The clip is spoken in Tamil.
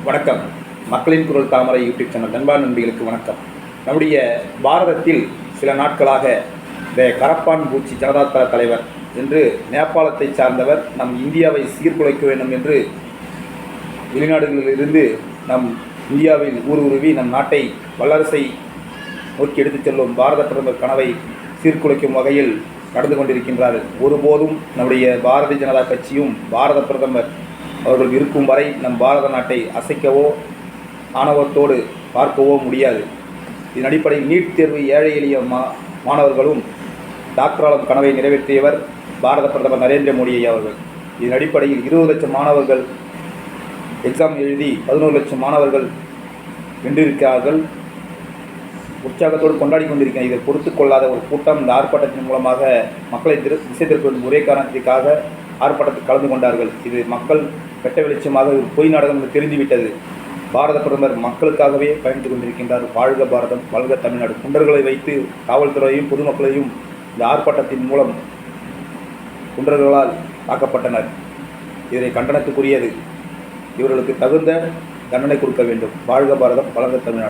வணக்கம். மக்களின் குரல் தாமரை யூடியூப் சேனல் நண்பான் நண்பிகளுக்கு வணக்கம். நம்முடைய பாரதத்தில் சில நாட்களாக இந்த கரப்பான் பூச்சி ஜனதாதள தலைவர் என்று நேபாளத்தை சார்ந்தவர் நம் இந்தியாவை சீர்குலைக்க வேண்டும் என்று வெளிநாடுகளிலிருந்து நம் இந்தியாவில் ஊடுருவி நம் நாட்டை வல்லரசை நோக்கி எடுத்துச் செல்லும் பாரத பிரதமர் கனவை சீர்குலைக்கும் வகையில் நடந்து கொண்டிருக்கின்றார். ஒருபோதும் நம்முடைய பாரதிய ஜனதா கட்சியும் பாரத பிரதமர் அவர்கள் இருக்கும் வரை நம் பாரத நாட்டை அசைக்கவோ ஆணவத்தோடு பார்க்கவோ முடியாது. இதன் அடிப்படையில் நீட் தேர்வு ஏழை எளிய மாணவர்களும் டாக்டராலும் கனவை நிறைவேற்றியவர் பாரத பிரதமர் நரேந்திர மோடி அவர்கள். இதன் அடிப்படையில் 20 லட்சம் மாணவர்கள் எக்ஸாம் எழுதி 11 லட்சம் மாணவர்கள் வென்றிருக்கிறார்கள். உற்சாகத்தோடு கொண்டாடி கொண்டிருக்கிறேன். இதை பொறுத்து கொள்ளாத ஒரு கூட்டம் இந்த ஆர்ப்பாட்டத்தின் மூலமாக மக்களை திசை திருப்பும் ஒரே காரணத்திற்காக ஆர்ப்பாட்டத்தில் கலந்து கொண்டார்கள். இது மக்கள் வெட்ட வெளிச்சமாக பொய் நாடகம் என்று தெரிந்துவிட்டது. பாரத பிரதமர் மக்களுக்காகவே பயணித்துக் கொண்டிருக்கின்றார். வாழ்க பாரதம், வாழ்க தமிழ்நாடு. குண்டர்களை வைத்து காவல்துறையையும் பொதுமக்களையும் இந்த ஆர்ப்பாட்டத்தின் மூலம் குண்டர்களால் தாக்கப்பட்டனர். இதனை கண்டனத்துக்குரியது. இவர்களுக்கு தகுந்த தண்டனை கொடுக்க வேண்டும். வாழ்க பாரதம், வாழ்க தமிழ்நாடு.